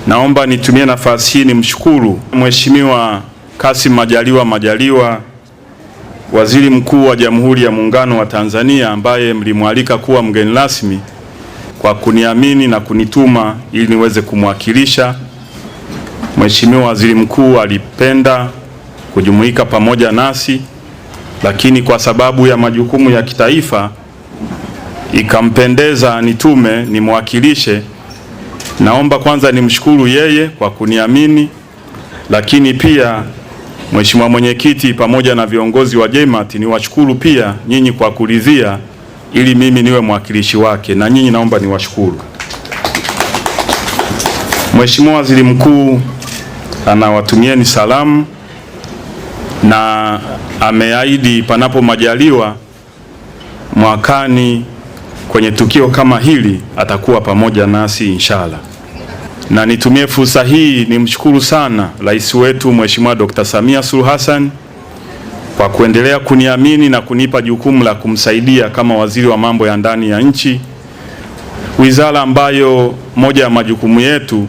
Naomba nitumie nafasi hii nimshukuru Mheshimiwa Kassim Majaliwa, Waziri Mkuu wa Jamhuri ya Muungano wa Tanzania, ambaye mlimwalika kuwa mgeni rasmi, kwa kuniamini na kunituma ili niweze kumwakilisha. Mheshimiwa Waziri Mkuu alipenda kujumuika pamoja nasi, lakini kwa sababu ya majukumu ya kitaifa ikampendeza nitume nimwakilishe. Naomba kwanza nimshukuru yeye kwa kuniamini, lakini pia Mheshimiwa Mwenyekiti pamoja na viongozi wa JMAT niwashukuru pia nyinyi kwa kuridhia ili mimi niwe mwakilishi wake, na nyinyi naomba niwashukuru. Mheshimiwa Waziri Mkuu anawatumieni salamu na ameahidi panapo majaliwa mwakani kwenye tukio kama hili atakuwa pamoja nasi inshallah. Na nitumie fursa hii nimshukuru sana Rais wetu Mheshimiwa Dr. Samia Suluhu Hassan kwa kuendelea kuniamini na kunipa jukumu la kumsaidia kama waziri wa mambo ya ndani ya nchi, wizara ambayo moja ya majukumu yetu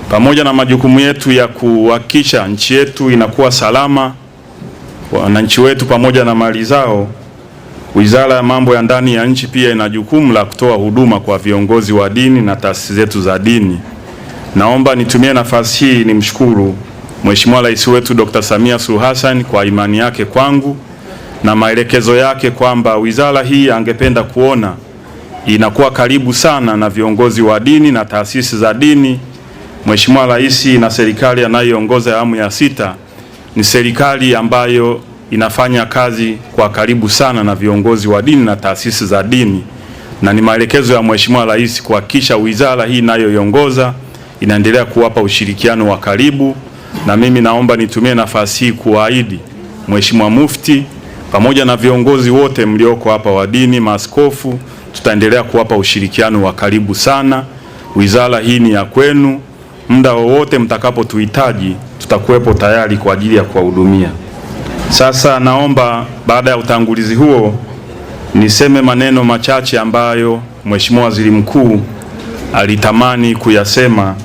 pamoja na majukumu yetu ya kuhakikisha nchi yetu inakuwa salama, wananchi wetu pamoja na mali zao, Wizara ya mambo ya ndani ya nchi pia ina jukumu la kutoa huduma kwa viongozi wa dini na taasisi zetu za dini. Naomba nitumie nafasi hii nimshukuru Mheshimiwa Rais wetu Dr. Samia Suluhu Hassan kwa imani yake kwangu na maelekezo yake kwamba wizara hii angependa kuona inakuwa karibu sana na viongozi wa dini na taasisi za dini. Mheshimiwa Rais na serikali anayoongoza awamu ya 6 ni serikali ambayo inafanya kazi kwa karibu sana na viongozi wa dini na taasisi za dini, na ni maelekezo ya Mheshimiwa Rais kuhakikisha wizara hii inayoiongoza inaendelea kuwapa ushirikiano wa karibu. Na mimi naomba nitumie nafasi hii kuahidi Mheshimiwa Mufti pamoja na viongozi wote mlioko hapa wa dini, maaskofu, tutaendelea kuwapa ushirikiano wa karibu sana. Wizara hii ni ya kwenu, muda wowote mtakapotuhitaji tutakuwepo tayari kwa ajili ya kuwahudumia. Sasa naomba baada ya utangulizi huo niseme maneno machache ambayo Mheshimiwa Waziri Mkuu alitamani kuyasema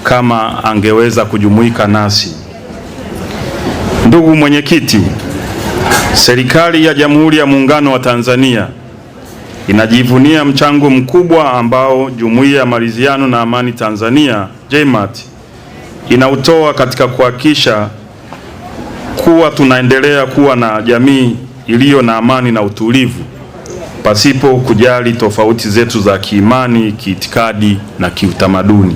kama angeweza kujumuika nasi. Ndugu Mwenyekiti, serikali ya Jamhuri ya Muungano wa Tanzania inajivunia mchango mkubwa ambao Jumuiya ya Maridhiano na Amani Tanzania JMAT inautoa katika kuhakikisha kuwa tunaendelea kuwa na jamii iliyo na amani na utulivu pasipo kujali tofauti zetu za kiimani, kiitikadi na kiutamaduni.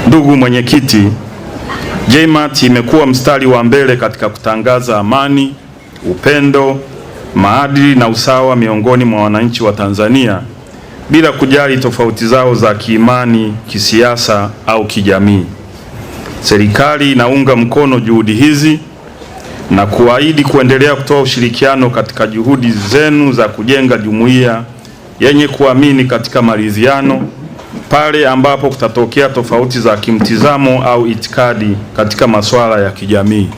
Ndugu Mwenyekiti, JMAT imekuwa mstari wa mbele katika kutangaza amani, upendo, maadili na usawa miongoni mwa wananchi wa Tanzania bila kujali tofauti zao za kiimani, kisiasa au kijamii. Serikali inaunga mkono juhudi hizi na kuahidi kuendelea kutoa ushirikiano katika juhudi zenu za kujenga jumuiya yenye kuamini katika maridhiano pale ambapo kutatokea tofauti za kimtizamo au itikadi katika masuala ya kijamii.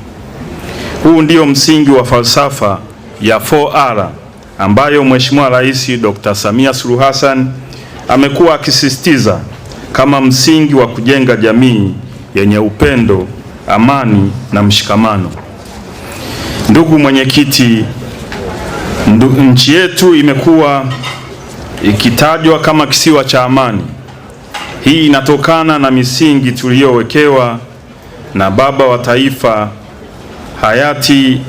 Huu ndio msingi wa falsafa ya 4R ambayo Mheshimiwa Rais Dr. Samia Suluhu Hassan amekuwa akisisitiza kama msingi wa kujenga jamii yenye upendo, amani na mshikamano. Ndugu Mwenyekiti, nchi yetu imekuwa ikitajwa kama kisiwa cha amani. Hii inatokana na misingi tuliyowekewa na baba wa taifa hayati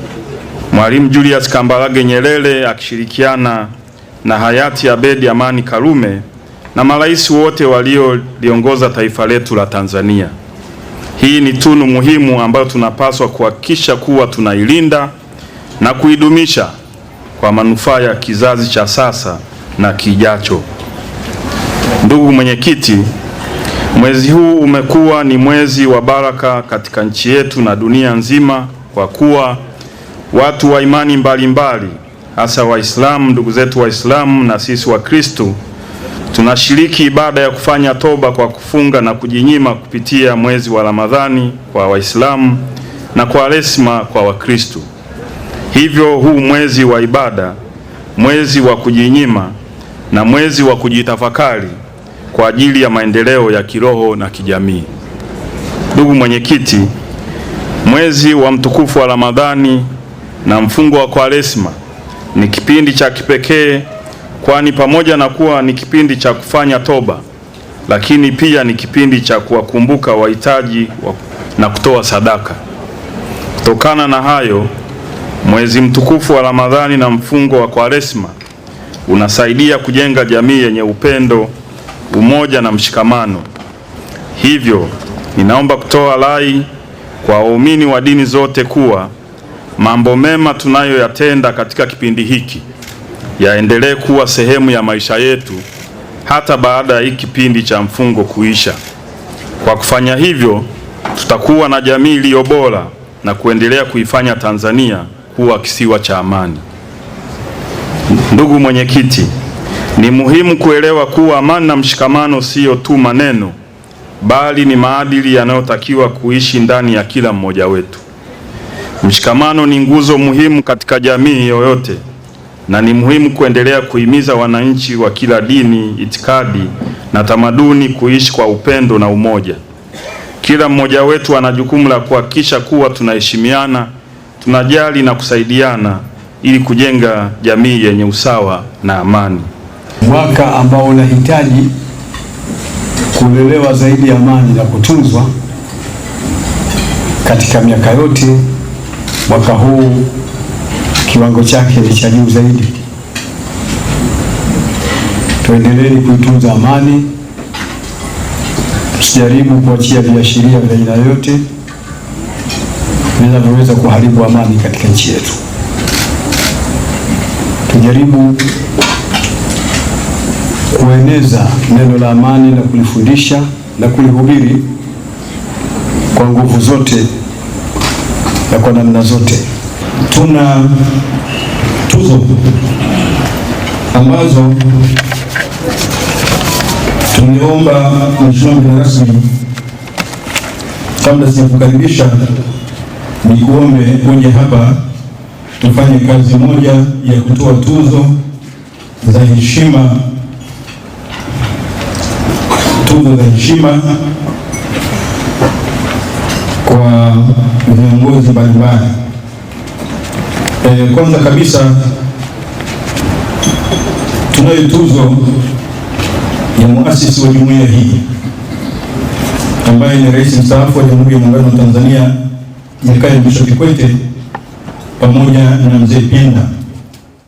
Mwalimu Julius Kambarage Nyerere akishirikiana na hayati Abedi Amani Karume na marais wote walioliongoza taifa letu la Tanzania. Hii ni tunu muhimu ambayo tunapaswa kuhakikisha kuwa tunailinda na kuidumisha kwa manufaa ya kizazi cha sasa na kijacho. Ndugu Mwenyekiti, mwezi huu umekuwa ni mwezi wa baraka katika nchi yetu na dunia nzima kwa kuwa watu wa imani mbalimbali hasa Waislamu, ndugu zetu Waislamu na sisi Wakristo tunashiriki ibada ya kufanya toba kwa kufunga na kujinyima kupitia mwezi wa Ramadhani kwa Waislamu na kwa Kwaresma kwa Wakristo. Hivyo huu mwezi wa ibada, mwezi wa kujinyima na mwezi wa kujitafakari kwa ajili ya maendeleo ya kiroho na kijamii. Ndugu mwenyekiti, mwezi wa mtukufu wa Ramadhani na mfungo wa Kwaresma ni kipindi cha kipekee, kwani pamoja na kuwa ni kipindi cha kufanya toba, lakini pia ni kipindi cha kuwakumbuka wahitaji na kutoa sadaka. Kutokana na hayo, mwezi mtukufu wa Ramadhani na mfungo wa Kwaresma unasaidia kujenga jamii yenye upendo, umoja na mshikamano. Hivyo, ninaomba kutoa rai kwa waumini wa dini zote kuwa mambo mema tunayoyatenda katika kipindi hiki yaendelee kuwa sehemu ya maisha yetu hata baada ya hiki kipindi cha mfungo kuisha. Kwa kufanya hivyo, tutakuwa na jamii iliyo bora na kuendelea kuifanya Tanzania kuwa kisiwa cha amani. Ndugu mwenyekiti, ni muhimu kuelewa kuwa amani na mshikamano sio tu maneno, bali ni maadili yanayotakiwa kuishi ndani ya kila mmoja wetu. Mshikamano ni nguzo muhimu katika jamii yoyote, na ni muhimu kuendelea kuhimiza wananchi wa kila dini, itikadi na tamaduni kuishi kwa upendo na umoja. Kila mmoja wetu ana jukumu la kuhakikisha kuwa tunaheshimiana, tunajali na kusaidiana ili kujenga jamii yenye usawa na amani. Mwaka ambao unahitaji kulelewa zaidi amani na kutunzwa katika miaka yote, mwaka huu kiwango chake ni cha juu zaidi. Tuendelee kuitunza amani, tusijaribu kuachia viashiria vya aina yote vinavyoweza kuharibu amani katika nchi yetu. Tujaribu kueneza neno la amani na kulifundisha na kulihubiri kwa nguvu zote na kwa namna zote. Tuna tuzo ambazo tumeomba Mheshimiwa mgeni rasmi, kabla sijakukaribisha, ni kuombe uje hapa tufanye kazi moja ya kutoa tuzo za heshima, kwa viongozi mbalimbali. Kwanza kabisa tunayo tuzo ya muasisi wa jumuiya hii ambaye ni Rais mstaafu wa Jamhuri ya Muungano wa Tanzania Jakaya Mrisho Kikwete pamoja na Mzee Pinda.